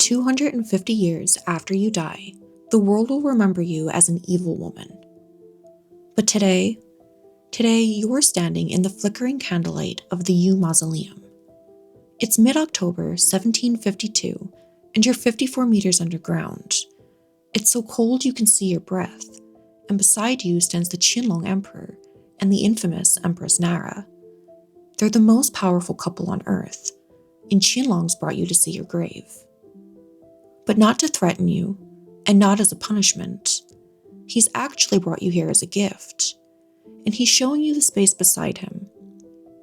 250 years after you die, the world will remember you as an evil woman. But today you're standing in the flickering candlelight of the Yu Mausoleum. It's mid-October 1752, and you're 54 meters underground. It's so cold you can see your breath, and beside you stands the Qianlong Emperor and the infamous Empress Nara. They're the most powerful couple on Earth, and Qianlongs brought you to see your grave. But not to threaten you, and not as a punishment. He's actually brought you here as a gift, and he's showing you the space beside him,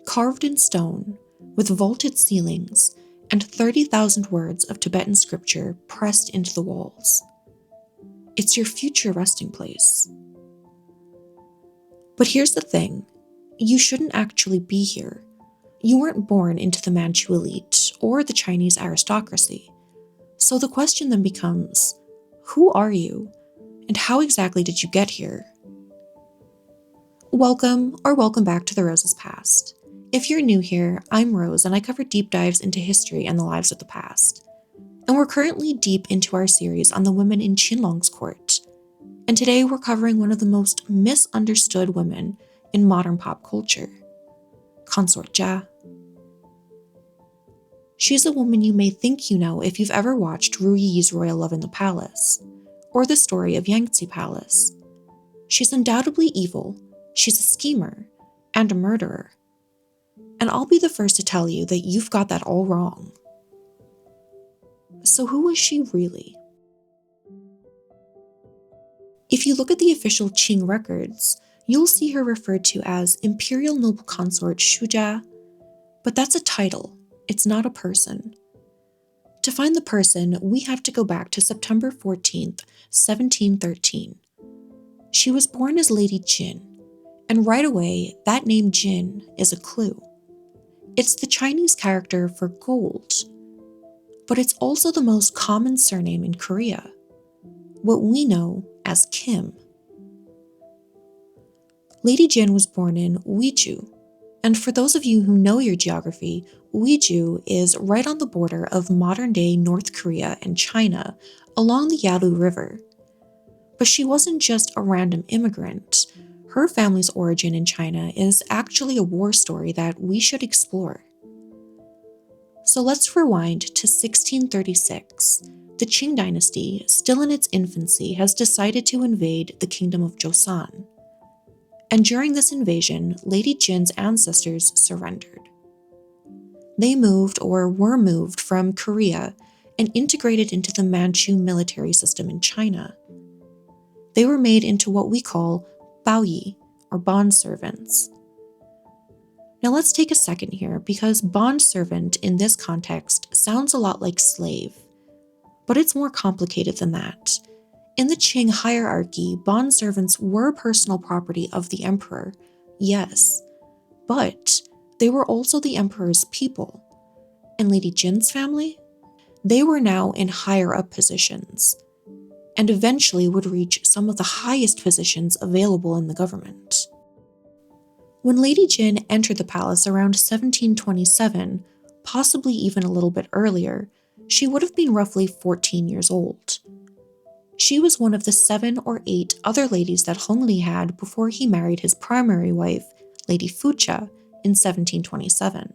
carved in stone, with vaulted ceilings and 30,000 words of Tibetan scripture pressed into the walls. It's your future resting place. But here's the thing, you shouldn't actually be here. You weren't born into the Manchu elite or the Chinese aristocracy. So the question then becomes, who are you, and how exactly did you get here? Welcome back to The Rose's Past. If you're new here, I'm Rose and I cover deep dives into history and the lives of the past. And we're currently deep into our series on the women in Qianlong's court. And today we're covering one of the most misunderstood women in modern pop culture, Consort Jia. She's a woman you may think you know if you've ever watched Ruyis' Royal Love in the Palace, or the Story of Yanxi Palace. She's undoubtedly evil, she's a schemer, and a murderer. And I'll be the first to tell you that you've got that all wrong. So who was she really? If you look at the official Qing records, you'll see her referred to as Imperial Noble Consort Shujia, but that's a title, it's not a person. To find the person, we have to go back to September 14th, 1713. She was born as Lady Jin, and right away, that name Jin is a clue. It's the Chinese character for gold, but it's also the most common surname in Korea, what we know as Kim. Lady Jin was born in Uiju, and for those of you who know your geography, Uiju is right on the border of modern-day North Korea and China, along the Yalu River. But she wasn't just a random immigrant. Her family's origin in China is actually a war story that we should explore. So let's rewind to 1636. The Qing Dynasty, still in its infancy, has decided to invade the kingdom of Joseon. And during this invasion, Lady Jin's ancestors surrendered. They moved or were moved from Korea and integrated into the Manchu military system in China. They were made into what we call baoyi, or bondservants. Now let's take a second here, because bondservant in this context sounds a lot like slave. But it's more complicated than that. In the Qing hierarchy, bondservants were personal property of the emperor, yes, but they were also the emperor's people. And Lady Jin's family? They were now in higher up positions, and eventually would reach some of the highest positions available in the government. When Lady Jin entered the palace around 1727, possibly even a little bit earlier, she would have been roughly 14 years old. She was one of the 7 or 8 other ladies that Hongli had before he married his primary wife, Lady Fucha, in 1727.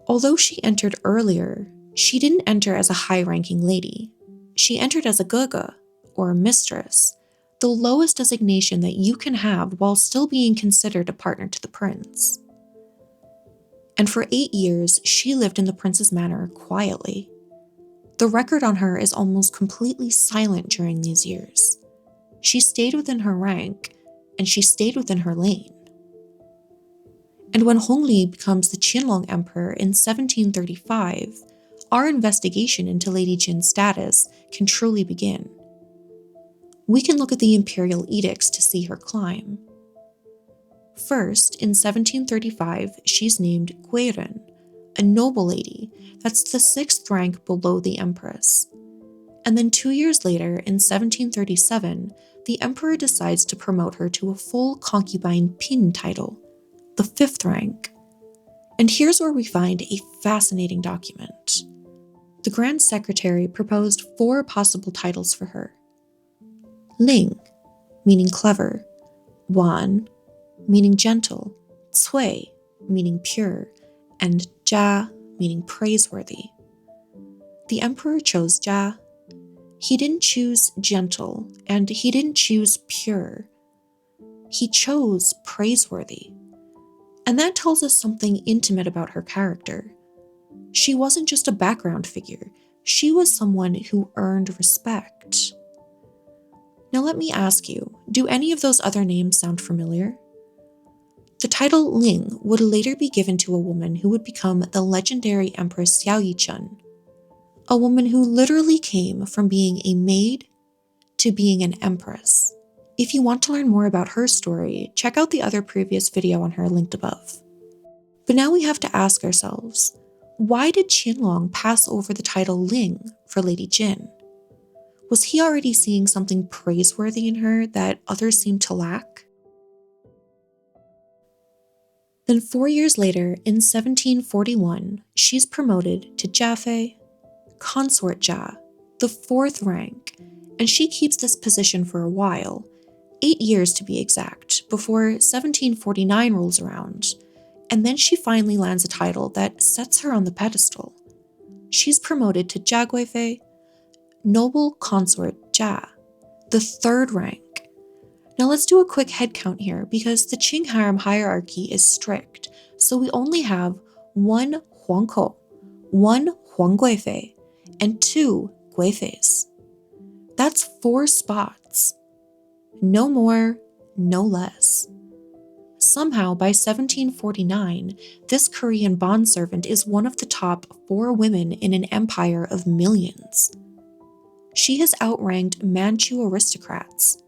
Although she entered earlier, she didn't enter as a high-ranking lady. She entered as a gege, or a mistress, the lowest designation that you can have while still being considered a partner to the prince. And for 8 years, she lived in the prince's manor quietly. The record on her is almost completely silent during these years. She stayed within her rank, and she stayed within her lane. And when Hongli becomes the Qianlong Emperor in 1735, our investigation into Lady Jin's status can truly begin. We can look at the imperial edicts to see her climb. First, in 1735, she's named Guiren, a noble lady that's the 6th rank below the empress. And then 2 years later, in 1737, the emperor decides to promote her to a full concubine pin title, the 5th rank. And here's where we find a fascinating document. The Grand Secretary proposed 4 possible titles for her. Ling, meaning clever, Wan, meaning gentle, Cui, meaning pure, and Jia, meaning praiseworthy. The emperor chose Jia. He didn't choose gentle, and he didn't choose pure. He chose praiseworthy. And that tells us something intimate about her character. She wasn't just a background figure, she was someone who earned respect. Now let me ask you, do any of those other names sound familiar? The title Ling would later be given to a woman who would become the legendary Empress Xiao Yichun, a woman who literally came from being a maid to being an empress. If you want to learn more about her story, check out the other previous video on her linked above. But now we have to ask ourselves, why did Qianlong pass over the title Ling for Lady Jin? Was he already seeing something praiseworthy in her that others seemed to lack? Then 4 years later, in 1741, she's promoted to Jiafei, Consort Jia, the 4th rank, and she keeps this position for a while, 8 years to be exact, before 1749 rolls around, and then she finally lands a title that sets her on the pedestal. She's promoted to Jiaguifei, Noble Consort Jia, the 3rd rank. Now let's do a quick head count here because the Qing harem hierarchy is strict, so we only have 1 Huangkou, 1 Huangguifei, and 2 Guifeis. That's 4 spots. No more, no less. Somehow, by 1749, this Korean bondservant is one of the top 4 women in an empire of millions. She has outranked Manchu aristocrats.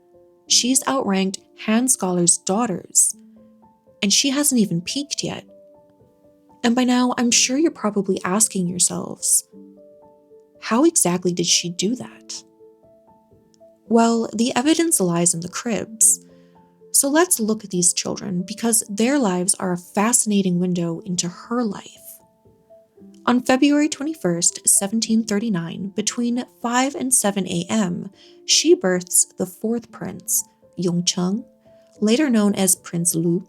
She's outranked Han scholars' daughters. And she hasn't even peaked yet. And by now, I'm sure you're probably asking yourselves, how exactly did she do that? Well, the evidence lies in the cribs. So let's look at these children because their lives are a fascinating window into her life. On February 21st, 1739, between 5 and 7 a.m., she births the 4th prince, Yongcheng, later known as Prince Lu.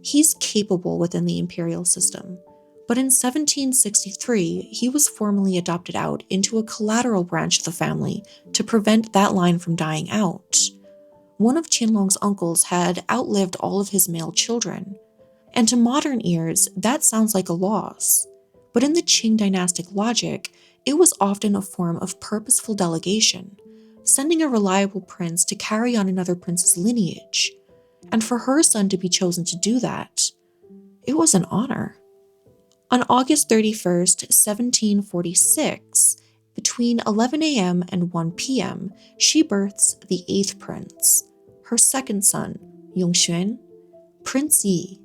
He's capable within the imperial system, but in 1763, he was formally adopted out into a collateral branch of the family to prevent that line from dying out. One of Qianlong's uncles had outlived all of his male children, and to modern ears, that sounds like a loss. But in the Qing dynastic logic, it was often a form of purposeful delegation, sending a reliable prince to carry on another prince's lineage. And for her son to be chosen to do that, it was an honor. On August 31st, 1746, between 11 a.m. and 1 p.m., she births the 8th prince, her second son, Yongxuan, Prince Yi.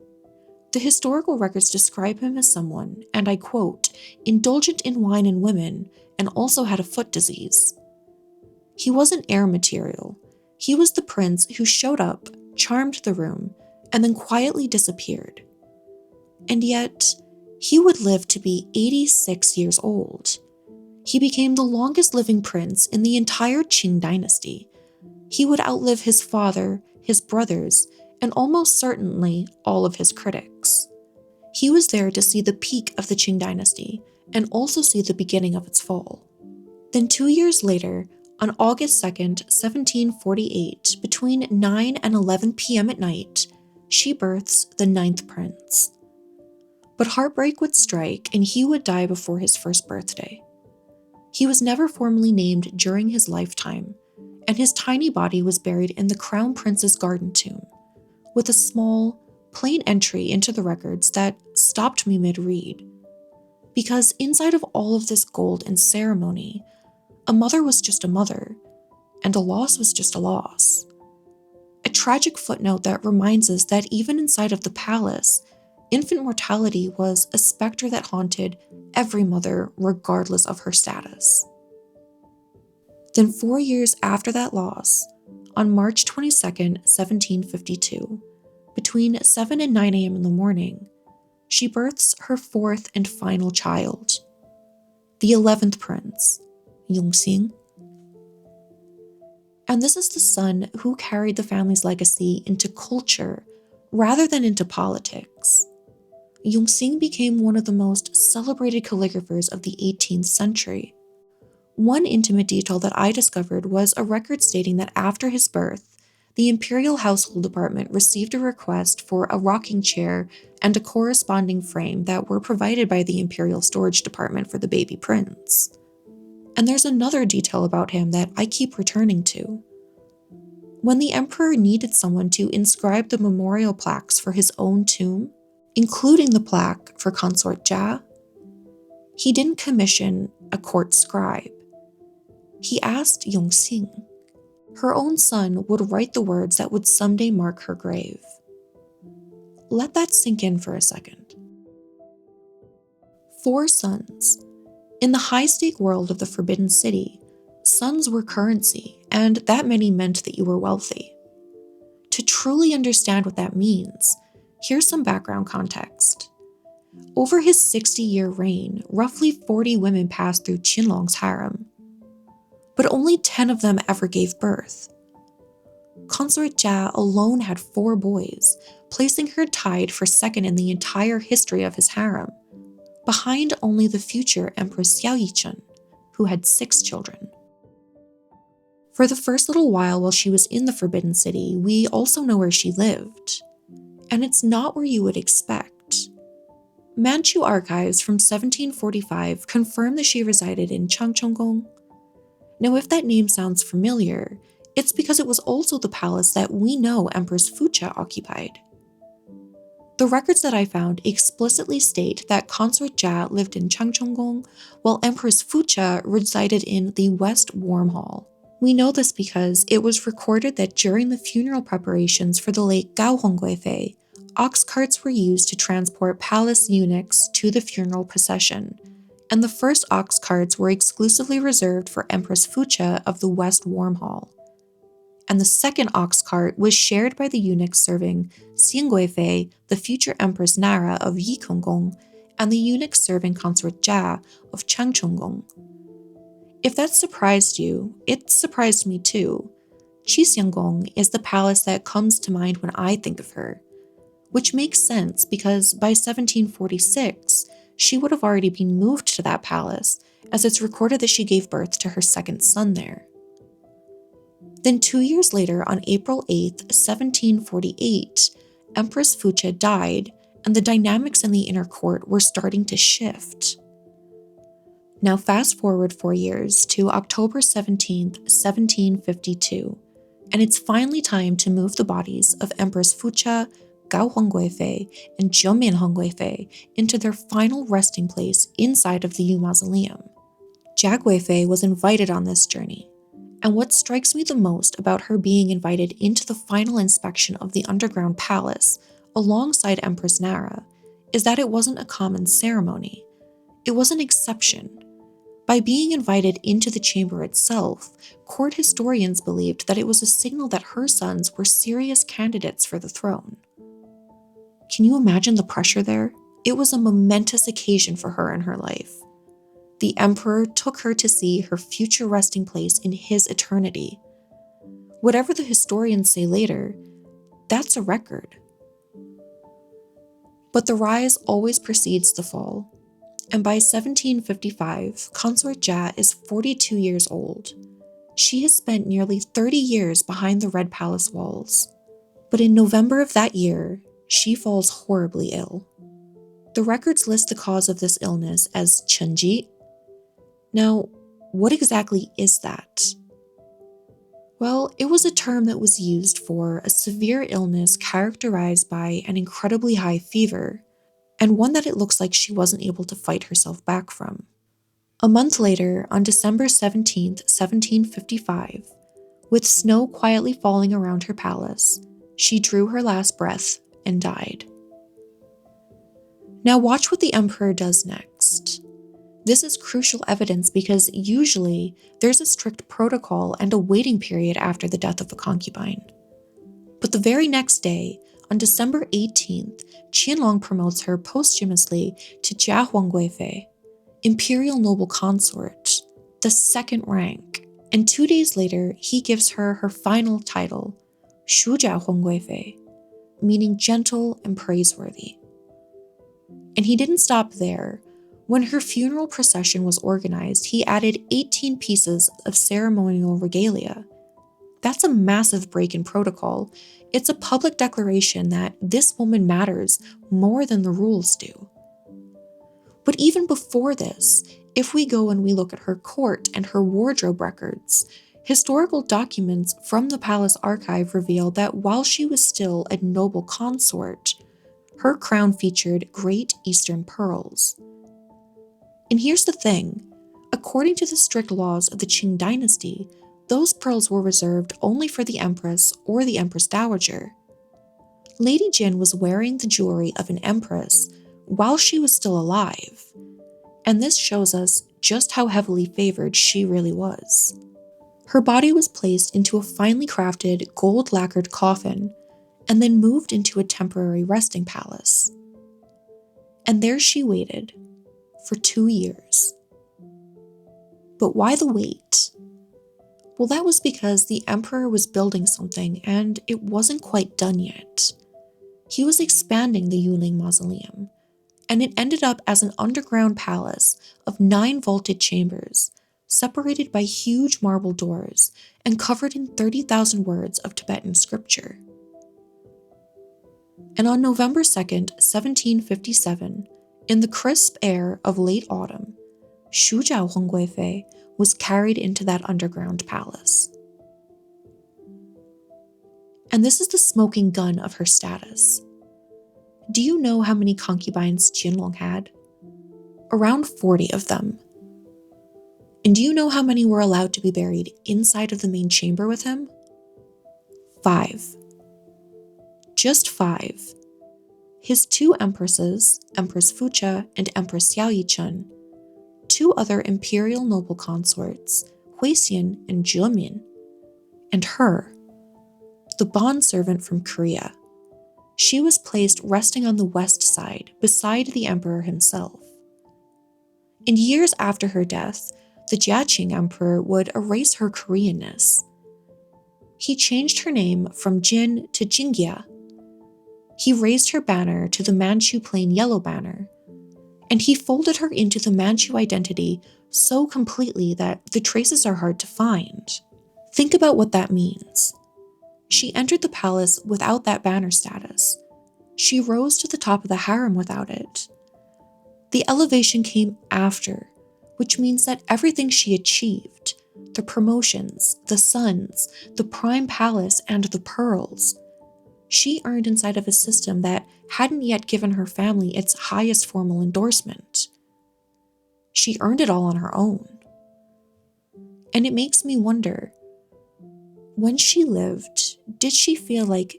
The historical records describe him as someone, and I quote, indulgent in wine and women, and also had a foot disease. He wasn't heir material. He was the prince who showed up, charmed the room, and then quietly disappeared. And yet, he would live to be 86 years old. He became the longest living prince in the entire Qing Dynasty. He would outlive his father, his brothers, and almost certainly all of his critics. He was there to see the peak of the Qing Dynasty and also see the beginning of its fall. Then 2 years later, on August 2nd, 1748, between 9 and 11 p.m. at night, she births the 9th prince. But heartbreak would strike and he would die before his first birthday. He was never formally named during his lifetime, and his tiny body was buried in the Crown Prince's garden tomb, with a small, plain entry into the records that stopped me mid-read. Because inside of all of this gold and ceremony, a mother was just a mother, and a loss was just a loss. A tragic footnote that reminds us that even inside of the palace, infant mortality was a specter that haunted every mother regardless of her status. Then 4 years after that loss, on March 22nd, 1752, between 7 and 9 a.m. in the morning, she births her 4th and final child. the 11th prince, Yongxing. And this is the son who carried the family's legacy into culture rather than into politics. Yongxing became one of the most celebrated calligraphers of the 18th century. One intimate detail that I discovered was a record stating that after his birth, the Imperial Household Department received a request for a rocking chair and a corresponding frame that were provided by the Imperial Storage Department for the baby prince. And there's another detail about him that I keep returning to. When the emperor needed someone to inscribe the memorial plaques for his own tomb, including the plaque for Consort Jia, he didn't commission a court scribe. He asked Yongxing. Her own son would write the words that would someday mark her grave. Let that sink in for a second. 4 sons. In the high-stake world of the Forbidden City, sons were currency, and that many meant that you were wealthy. To truly understand what that means, here's some background context. Over his 60-year reign, roughly 40 women passed through Qianlong's harem, but only 10 of them ever gave birth. Consort Jia alone had 4 boys, placing her tied for second in the entire history of his harem, behind only the future Empress Xiao Yichun, who had 6 children. For the first little while she was in the Forbidden City, we also know where she lived. And it's not where you would expect. Manchu archives from 1745 confirm that she resided in Changchunggong. Now, if that name sounds familiar, it's because it was also the palace that we know Empress Fucha occupied. The records that I found explicitly state that Consort Jia lived in Changchunggong, while Empress Fucha resided in the West Warm Hall. We know this because it was recorded that during the funeral preparations for the late Gao Hongguifei, ox carts were used to transport palace eunuchs to the funeral procession, and the first ox carts were exclusively reserved for Empress Fucha of the West Warm Hall. And the second ox cart was shared by the eunuchs serving Xingguifei, the future Empress Nara of Yikonggong, and the eunuchs serving Consort Jia of Changchunggong. If that surprised you, it surprised me too. Qixianggong is the palace that comes to mind when I think of her, which makes sense because by 1746, she would have already been moved to that palace, as it's recorded that she gave birth to her second son there. Then 2 years later, on April 8, 1748, Empress Fucha died, and the dynamics in the inner court were starting to shift. Now fast forward 4 years to October 17, 1752, and it's finally time to move the bodies of Empress Fucha, Gao Hongguifei, and Zhoumin Hongguifei into their final resting place inside of the Yu Mausoleum. Jia Guifei was invited on this journey, and what strikes me the most about her being invited into the final inspection of the underground palace alongside Empress Nara is that it wasn't a common ceremony. It was an exception. By being invited into the chamber itself, court historians believed that it was a signal that her sons were serious candidates for the throne. Can you imagine the pressure there? It was a momentous occasion for her in her life. The emperor took her to see her future resting place in his eternity. Whatever the historians say later, that's a record. But the rise always precedes the fall. And by 1755, Consort Jia is 42 years old. She has spent nearly 30 years behind the Red Palace walls. But in November of that year, she falls horribly ill. The records list the cause of this illness as chenji. Now, what exactly is that? Well, it was a term that was used for a severe illness characterized by an incredibly high fever, and one that it looks like she wasn't able to fight herself back from. A month later, on December 17, 1755, with snow quietly falling around her palace, she drew her last breath and died. Now watch what the emperor does next. This is crucial evidence because usually there's a strict protocol and a waiting period after the death of a concubine. But the very next day, on December 18th, Qianlong promotes her posthumously to Jia Hongguifei, Imperial Noble Consort, the second rank, and 2 days later, he gives her her final title, Shujia Hongguifei, meaning gentle and praiseworthy. And he didn't stop there. When her funeral procession was organized, he added 18 pieces of ceremonial regalia. That's a massive break in protocol. It's a public declaration that this woman matters more than the rules do. But even before this, if we go and we look at her court and her wardrobe records, historical documents from the palace archive reveal that while she was still a noble consort, her crown featured great Eastern pearls. And here's the thing, according to the strict laws of the Qing Dynasty, those pearls were reserved only for the empress or the empress dowager. Lady Jin was wearing the jewelry of an empress while she was still alive, and this shows us just how heavily favored she really was. Her body was placed into a finely crafted gold-lacquered coffin and then moved into a temporary resting palace. And there she waited for 2 years. But why the wait? Well, that was because the emperor was building something and it wasn't quite done yet. He was expanding the Yuling Mausoleum, and it ended up as an underground palace of 9 vaulted chambers, separated by huge marble doors and covered in 30,000 words of Tibetan scripture. And on November 2nd, 1757, in the crisp air of late autumn, Shujia Hongguifei was carried into that underground palace. And this is the smoking gun of her status. Do you know how many concubines Qianlong had? Around 40 of them. And do you know how many were allowed to be buried inside of the main chamber with him? 5. Just 5. His 2 empresses, Empress Fucha and Empress Xiao Yichun, 2 other imperial noble consorts, Huixian and Zhemin, and her, the bondservant from Korea. She was placed resting on the west side, beside the emperor himself. And years after her death, the Jia emperor would erase her Koreanness. He changed her name from Jin to Jingjia. He raised her banner to the Manchu plain yellow banner, and he folded her into the Manchu identity so completely that the traces are hard to find. Think about what that means. She entered the palace without that banner status. She rose to the top of the harem without it. The elevation came after, which means that everything she achieved, the promotions, the sons, the prime palace, and the pearls, she earned inside of a system that hadn't yet given her family its highest formal endorsement. She earned it all on her own. And it makes me wonder, when she lived, did she feel like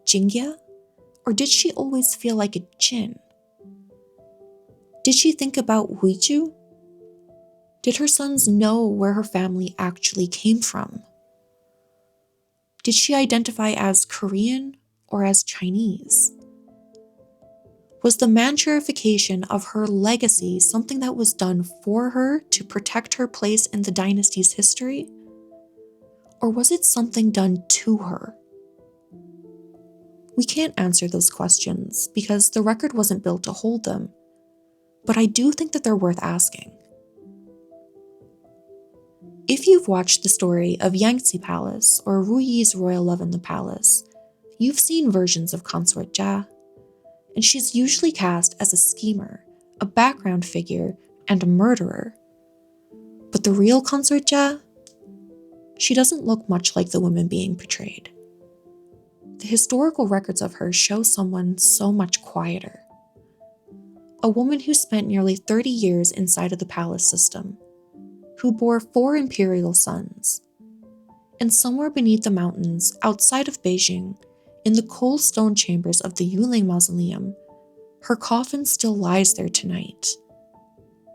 Jingjia? Or did she always feel like a Jin? Did she think about Huiju? Did her sons know where her family actually came from? Did she identify as Korean or as Chinese? Was the Manchurification of her legacy something that was done for her to protect her place in the dynasty's history? Or was it something done to her? We can't answer those questions because the record wasn't built to hold them, but I do think that they're worth asking. If you've watched the Story of Yanxi Palace or Ruyis' Royal Love in the Palace, you've seen versions of Consort Jia, and she's usually cast as a schemer, a background figure, and a murderer. But the real Consort Jia? She doesn't look much like the woman being portrayed. The historical records of her show someone so much quieter. A woman who spent nearly 30 years inside of the palace system, who bore 4 imperial sons. And somewhere beneath the mountains outside of Beijing, in the cold stone chambers of the Yuling Mausoleum, her coffin still lies there tonight,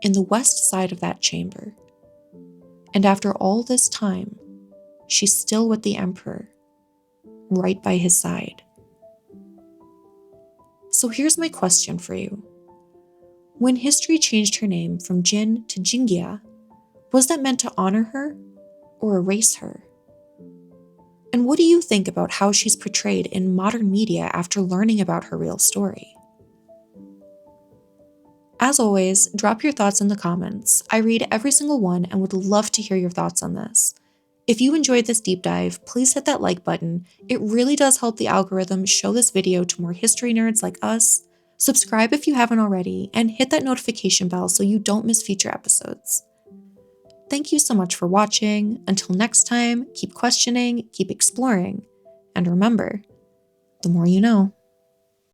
in the west side of that chamber. And after all this time, she's still with the emperor, right by his side. So here's my question for you. When history changed her name from Jin to Jingjia, was that meant to honor her or erase her? And what do you think about how she's portrayed in modern media after learning about her real story? As always, drop your thoughts in the comments. I read every single one and would love to hear your thoughts on this. If you enjoyed this deep dive, please hit that like button. It really does help the algorithm show this video to more history nerds like us. Subscribe if you haven't already, and hit that notification bell so you don't miss future episodes. Thank you so much for watching. Until next time, keep questioning, keep exploring, and remember, the more you know.